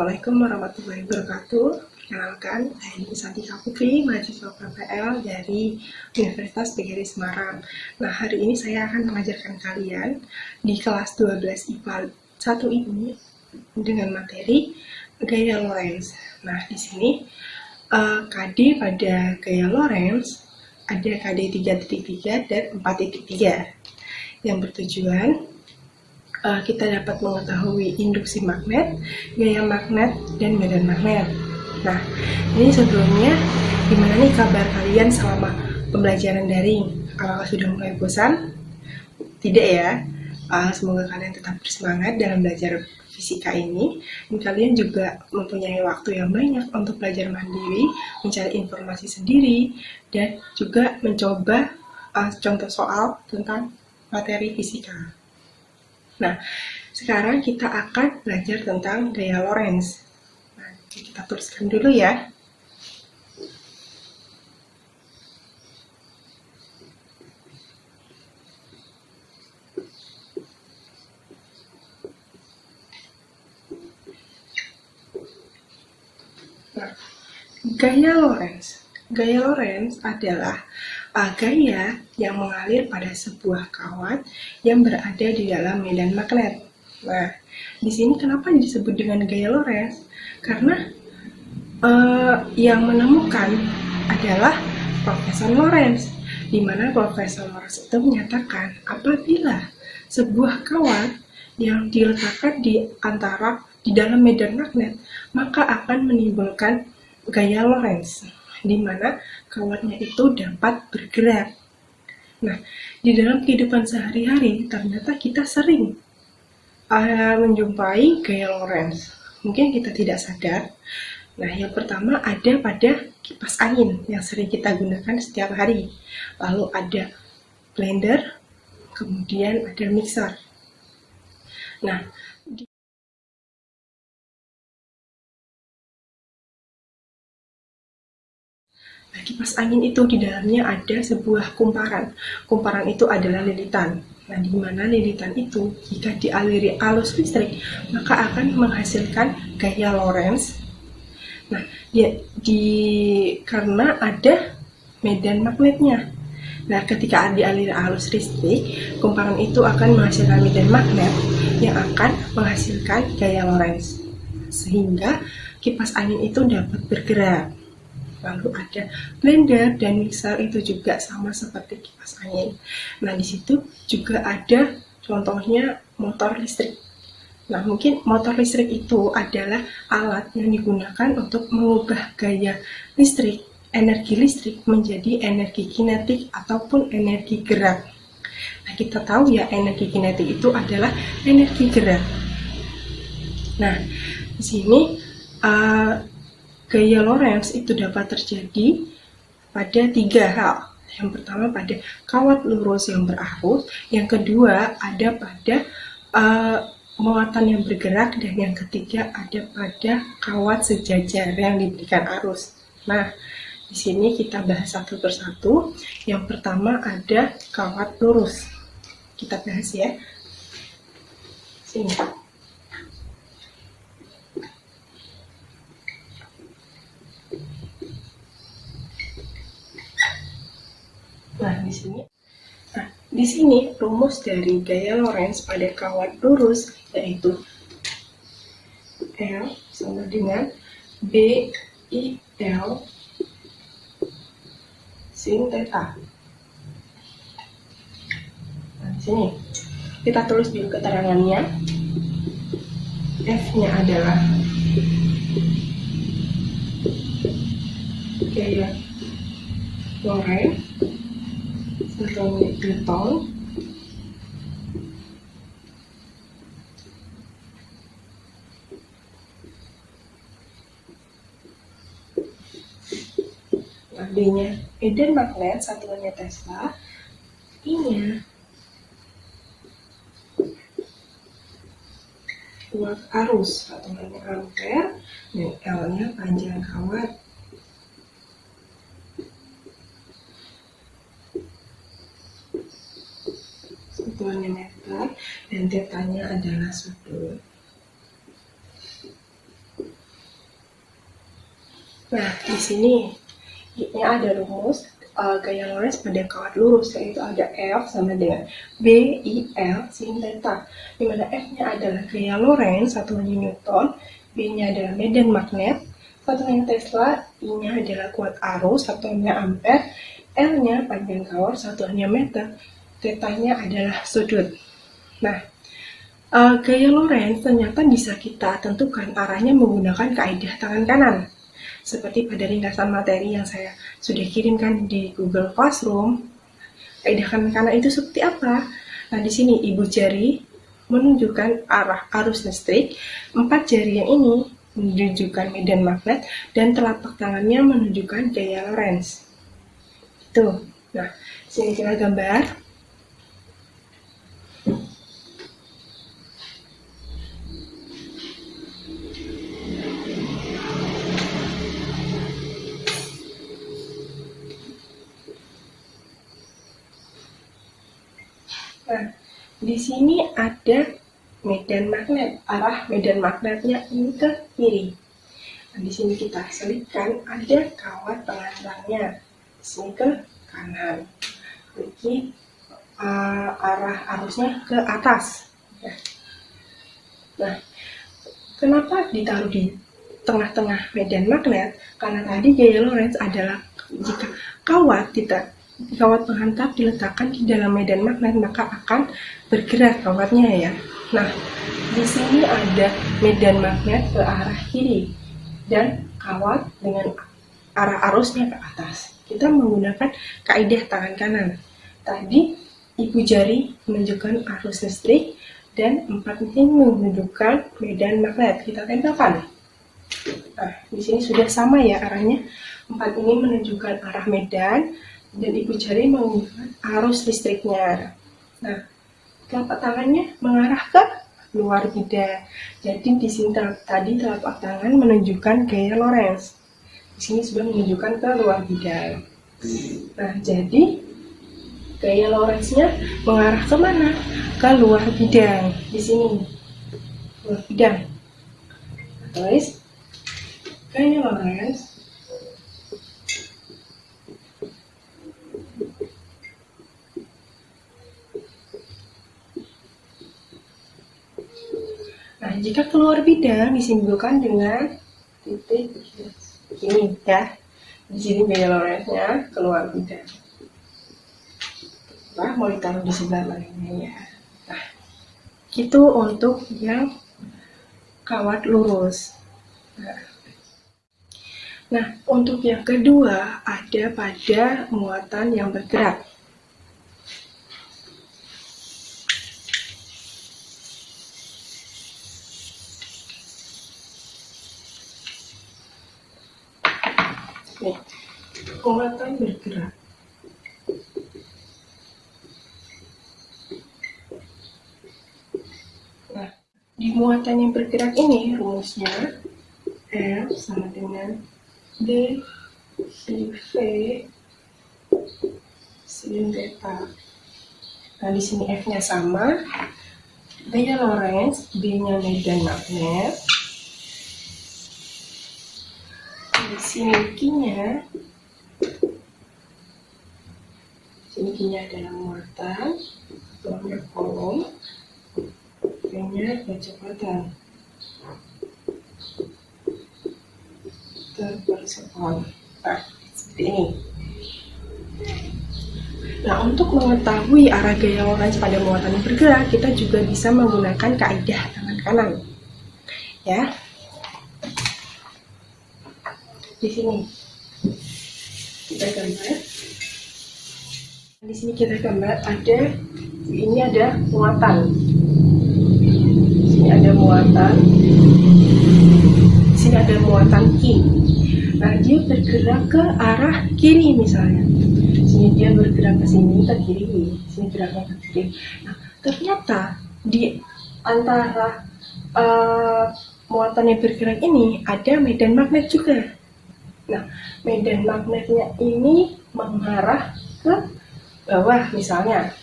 Assalamualaikum warahmatullahi wabarakatuh. Perkenalkan, saya Nisantika Putri, mahasiswa PPL dari Universitas PGRI Semarang. Nah, hari ini saya akan mengajarkan kalian di kelas 12 IPA 1 ini dengan materi gaya Lorentz. Nah, di sini KD pada gaya Lorentz ada KD 3.3 dan 4.3 yang bertujuan kita dapat mengetahui induksi magnet, gaya magnet, dan medan magnet. Nah, ini sebelumnya gimana nih kabar kalian selama pembelajaran daring? Apakah sudah mulai bosan? Tidak ya. Semoga kalian tetap bersemangat dalam belajar fisika ini. Dan kalian juga mempunyai waktu yang banyak untuk belajar mandiri, mencari informasi sendiri, dan juga mencoba contoh soal tentang materi fisika. Nah, sekarang kita akan belajar tentang gaya Lorentz. Nah, kita tuliskan dulu ya. Nah, gaya Lorentz. Gaya Lorentz adalah gaya yang mengalir pada sebuah kawat yang berada di dalam medan magnet. Nah, di sini kenapa disebut dengan gaya Lorentz? Karena yang menemukan adalah Profesor Lorentz, di mana Profesor Lorentz itu menyatakan apabila sebuah kawat yang diletakkan di dalam medan magnet, maka akan menimbulkan gaya Lorentz, di mana kawatnya itu dapat bergerak. Nah, di dalam kehidupan sehari-hari ternyata kita sering menjumpai gaya Lorentz. Mungkin kita tidak sadar. Nah, yang pertama ada pada kipas angin yang sering kita gunakan setiap hari. Lalu ada blender, kemudian ada mixer. Nah, kipas angin itu di dalamnya ada sebuah kumparan. Kumparan itu adalah lilitan. Nah, di mana lilitan itu jika dialiri arus listrik, maka akan menghasilkan gaya Lorentz. Nah, karena ada medan magnetnya. Nah, ketika dialiri arus listrik, kumparan itu akan menghasilkan medan magnet yang akan menghasilkan gaya Lorentz. Sehingga kipas angin itu dapat bergerak. Lalu ada blender dan mixer, itu juga sama seperti kipas angin. Nah, di situ juga ada contohnya motor listrik. Nah, mungkin motor listrik itu adalah alat yang digunakan untuk mengubah gaya listrik, energi listrik menjadi energi kinetik ataupun energi gerak. Nah, kita tahu ya energi kinetik itu adalah energi gerak. Nah, di sini gaya Lorentz itu dapat terjadi pada 3 hal. Yang pertama pada kawat lurus yang berarus, yang kedua ada pada muatan yang bergerak, dan yang ketiga ada pada kawat sejajar yang diberikan arus. Nah, di sini kita bahas satu persatu. Yang pertama ada kawat lurus. Kita bahas ya. Sini. Nah, di sini rumus dari gaya Lorentz pada kawat lurus yaitu L sama dengan BIL sin theta. Nah, di sini kita tulis dulu keterangannya. F-nya adalah gaya Lorentz atau Newton. Nah, D-nya medan magnet, satuannya Tesla. I-nya watt arus, satuannya ampere, dan L-nya panjang kawat. Satuannya meter, dan tetanya adalah sudut. Nah, di sini ini ada rumus gaya Lorentz pada kawat lurus, yaitu ada F sama dengan BIL sin theta, di mana F-nya adalah gaya Lorentz, satuannya Newton, B-nya adalah medan magnet, satuannya Tesla, I-nya adalah kuat arus, satuannya ampere, L-nya panjang kawat, satuannya meter, theta-nya adalah sudut. Nah, gaya Lorentz ternyata bisa kita tentukan arahnya menggunakan kaidah tangan kanan. Seperti pada ringkasan materi yang saya sudah kirimkan di Google Classroom. Kaidah tangan kanan itu seperti apa? Nah, di sini ibu jari menunjukkan arah arus listrik, 4 jari yang ini menunjukkan medan magnet, dan telapak tangannya menunjukkan gaya Lorentz. Itu. Nah, sini kita gambar. Nah, di sini ada medan magnet. Arah medan magnetnya ini ke kiri. Nah, di sini kita selipkan ada kawat pengantarnya. Di sini ke kanan. Jadi arah arusnya ke atas. Nah, kenapa ditaruh di tengah-tengah medan magnet? Karena tadi gaya Lorentz adalah jika kawat penghantar diletakkan di dalam medan magnet, maka akan bergerak kawatnya ya. Nah, di sini ada medan magnet ke arah kiri dan kawat dengan arah arusnya ke atas. Kita menggunakan kaidah tangan kanan. Tadi ibu jari menunjukkan arus listrik dan 4 ini menunjukkan medan magnet. Kita tempelkan. Nah, di sini sudah sama ya arahnya. 4 ini menunjukkan arah medan dan ibu jari menunjukkan arus listriknya. Nah, telapak tangannya mengarah ke luar bidang. Jadi di sini tadi telapak tangan menunjukkan gaya Lorentz. Di sini sudah menunjukkan ke luar bidang. Nah, jadi gaya Lorentz-nya mengarah ke mana? Ke luar bidang. Di sini luar bidang. Tulis gaya Lorentz Nah, jika keluar bidang disimbolkan dengan titik ini ya. Di sini gaya Lorentz-nya keluar bidang. Nah, mau ditaruh di sebelah mananya ya. Nah, itu untuk yang kawat lurus. Nah, untuk yang kedua ada pada muatan yang bergerak. Nih, muatan bergerak. Nah, di muatan yang bergerak ini rumusnya F sama dengan D V sin theta. Nah, di sini F-nya sama, gaya Lorentz, B-nya medan magnet. Di sini Q-nya adalah muatan, B-nya kolom, V-nya kecepatan per sekon. Nah, seperti ini. Nah, untuk mengetahui arah gaya Lorentz pada muatan yang bergerak, kita juga bisa menggunakan kaidah tangan kanan. Ya. Di sini kita gambar. Di sini kita gambar ini ada muatan. Di sini ada muatan. Di sini ada muatan Q. Nah, dia bergerak ke arah kiri misalnya. Di sini dia bergerak ke sini ke kiri, di sini geraknya ke kiri. Nah, ternyata di antara muatan yang bergerak ini ada medan magnet juga. Nah, medan magnetnya ini mengarah ke bawah misalnya.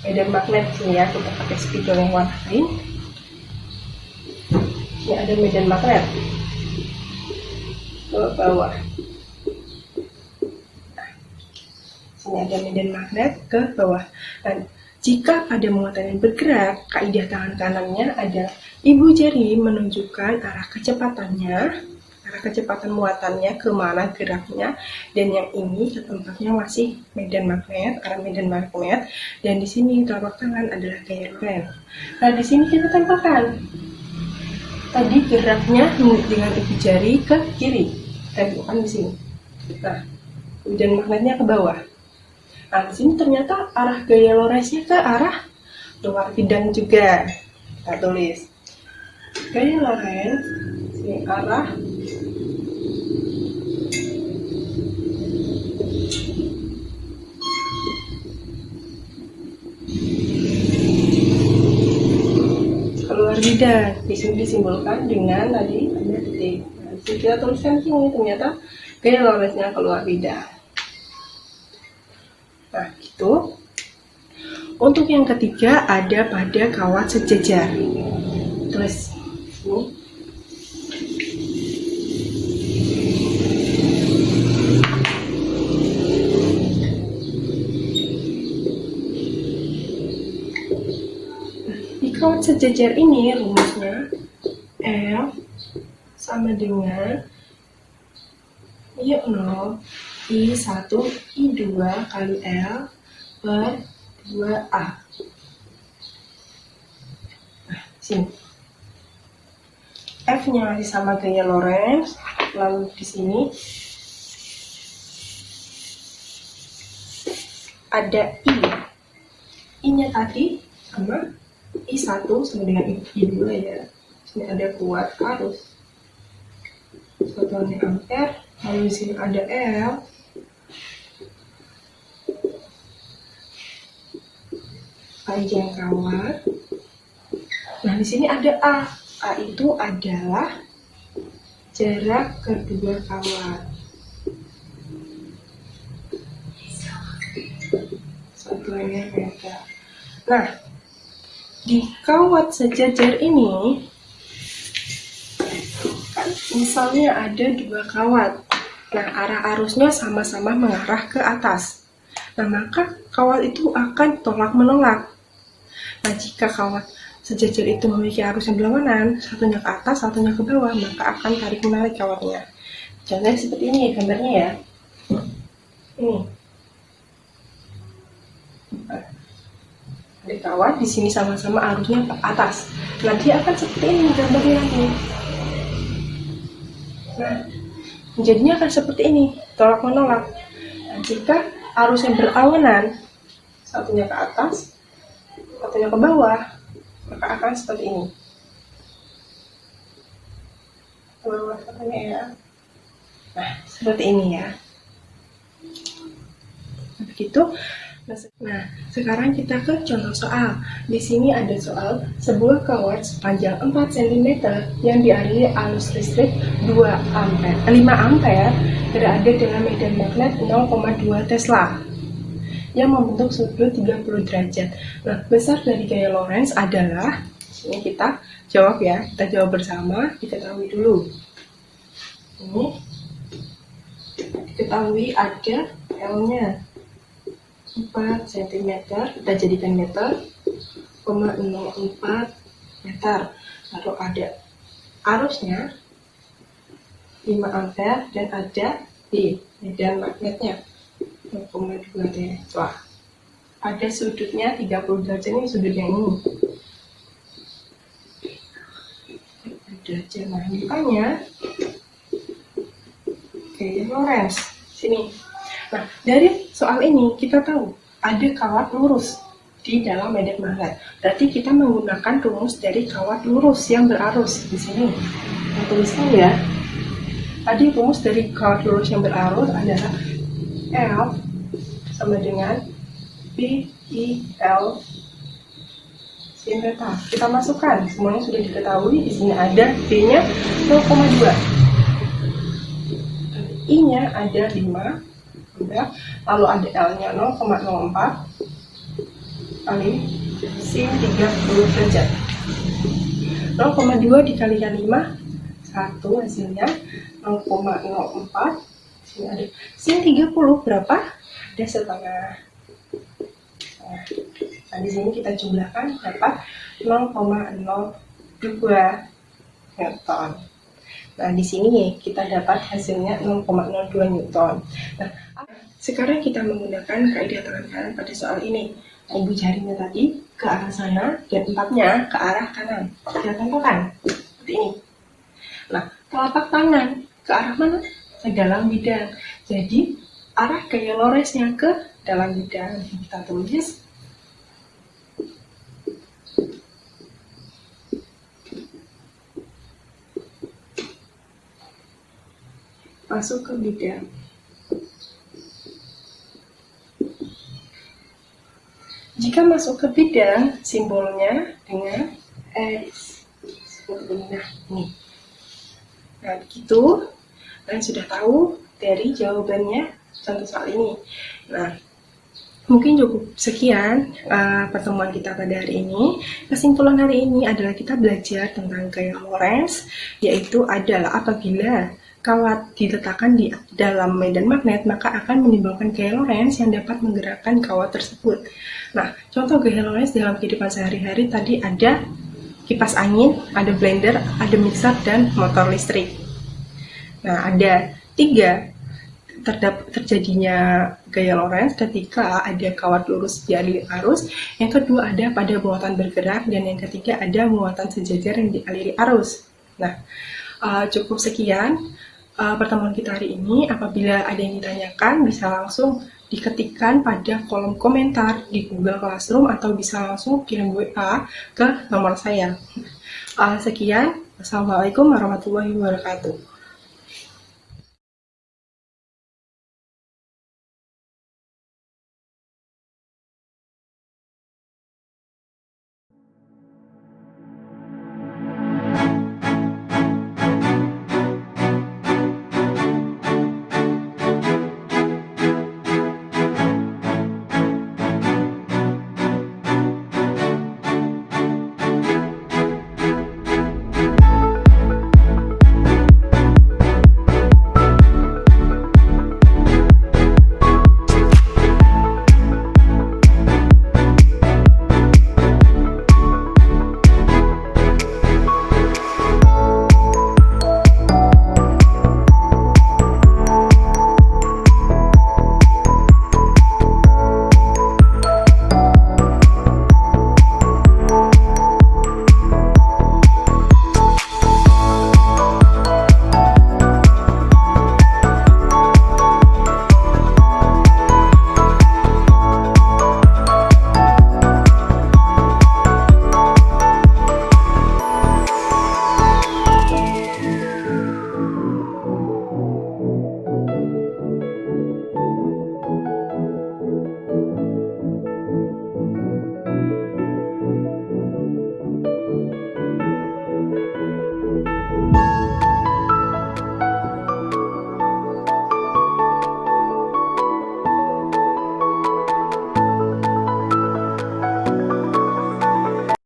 Medan magnet ini ya, kita pakai spidol yang warna green. Ini ada medan magnet. ke bawah. Sini ada medan magnet ke bawah. Dan jika pada muatan yang bergerak, kaidah tangan kanannya ada ibu jari menunjukkan arah kecepatan muatannya kemana geraknya, dan yang ini ke tempatnya masih medan magnet, arah medan magnet, dan di sini telapak tangan adalah gaya Lorentz. Nah, di sini kita tempelkan. Tadi geraknya dengan ibu jari ke kiri, tempelkan di sini. Nah, medan magnetnya ke bawah. Nah, di sini ternyata arah gaya Lorentz-nya ke arah luar bidang juga. Kita tulis gaya Lorentz, ini arah keluar bidang. Di sini disimbolkan dengan tadi ada titik. Nah, di sini kita tuliskan sini ternyata gaya Lorentz-nya keluar bidang. Nah, gitu. Untuk yang ketiga ada pada kawat sejajar. Tulis ini. Di kawat sejajar ini rumusnya L sama dengan I0 I1 I2 kali L per 2A. Nah, sini F-nya masih sama gaya Lorentz, lalu di sini ada I. I-nya tadi sama I1 sama dengan I2 ya. Sini ada kuat arus. Satuannya ampere, lalu di sini ada L. Panjang kawat. Nah, di sini ada A. A itu adalah jarak kedua kawat. Satuannya meter. Nah, di kawat sejajar ini, misalnya ada dua kawat. Nah, arah arusnya sama-sama mengarah ke atas. Nah, maka kawat itu akan tolak-menolak. Nah, jika kawat sejajar itu memiliki arus yang berlawanan, satunya ke atas, satunya ke bawah, maka akan tarik-menarik kawatnya. Contohnya seperti ini gambarnya ya. Ini. Nah, ada kawat di sini sama-sama arusnya ke atas. Nah, dia akan seperti ini gambarnya nih. Nah, jadinya akan seperti ini, tolak-menolak. Nah, jika arus yang berlawanan, satunya ke atas, satunya ke bawah, maka akan seperti ini. Ke bawah satunya ya. Nah, seperti ini ya. Begitu. Nah, sekarang kita ke contoh soal. Di sini ada soal sebuah kawat sepanjang 4 cm yang dialiri arus listrik 5 ampere berada dalam medan magnet 0,2 Tesla yang membentuk sudut 30 derajat. Nah, besar dari gaya Lorentz adalah, ini kita jawab ya, kita jawab bersama, diketahui dulu. Ini diketahui ada L-nya 4 cm, kita jadikan meter, 0,04 meter. Lalu ada arusnya 5 ampere dan ada di medan magnetnya 0,2 Tesla. Ada sudutnya 30 derajat, ini sudut yang ini. Derajat, nah makanya gaya Lorentz sini. Nah, dari soal ini kita tahu ada kawat lurus di dalam medan magnet. Berarti kita menggunakan rumus dari kawat lurus yang berarus di sini. Nah, tuliskan ya. Tadi rumus dari kawat lurus yang berarus adalah L sama dengan BIL sin theta. Kita masukkan, semuanya sudah diketahui. Di sini ada B-nya 0,2, I-nya ada 5, lalu ada L-nya 0,04 kali sin 30 derajat. 0,2 dikalikan 5 hasilnya 0,04. Sini ada sin 30 berapa? Ada setengah. Nah, di sini kita jumlahkan dapat 0,02 Newton. Nah, di sini kita dapat hasilnya 0,02 Newton. Nah, sekarang kita menggunakan kaidah tangan kanan pada soal ini. Ibu jarinya tadi ke arah sana dan empatnya ke arah kanan. Kita contohkan seperti ini. Nah, telapak tangan ke arah mana? Ke dalam bidang. Jadi, arah gaya Lorentz-nya ke dalam bidang. Kita tulis masuk ke bidang. Jika masuk ke bidang, simbolnya dengan X. Seperti ini. Nah, begitu. Kalian sudah tahu dari jawabannya contoh soal ini. Nah, mungkin cukup sekian pertemuan kita pada hari ini. Kesimpulan hari ini adalah kita belajar tentang gaya Lorentz, yaitu adalah apabila kawat diletakkan di dalam medan magnet, maka akan menimbulkan gaya Lorentz yang dapat menggerakkan kawat tersebut. Nah, contoh gaya Lorentz dalam kehidupan sehari-hari tadi ada kipas angin, ada blender, ada mixer, dan motor listrik. Nah, ada 3 terjadinya gaya Lorentz ketika ada kawat lurus dialiri arus, yang kedua ada pada muatan bergerak, dan yang ketiga ada muatan sejajar yang dialiri arus. Nah, cukup sekian pertemuan kita hari ini. Apabila ada yang ditanyakan, bisa langsung diketikkan pada kolom komentar di Google Classroom atau bisa langsung kirim WA ke nomor saya. Sekian, Wassalamualaikum warahmatullahi wabarakatuh.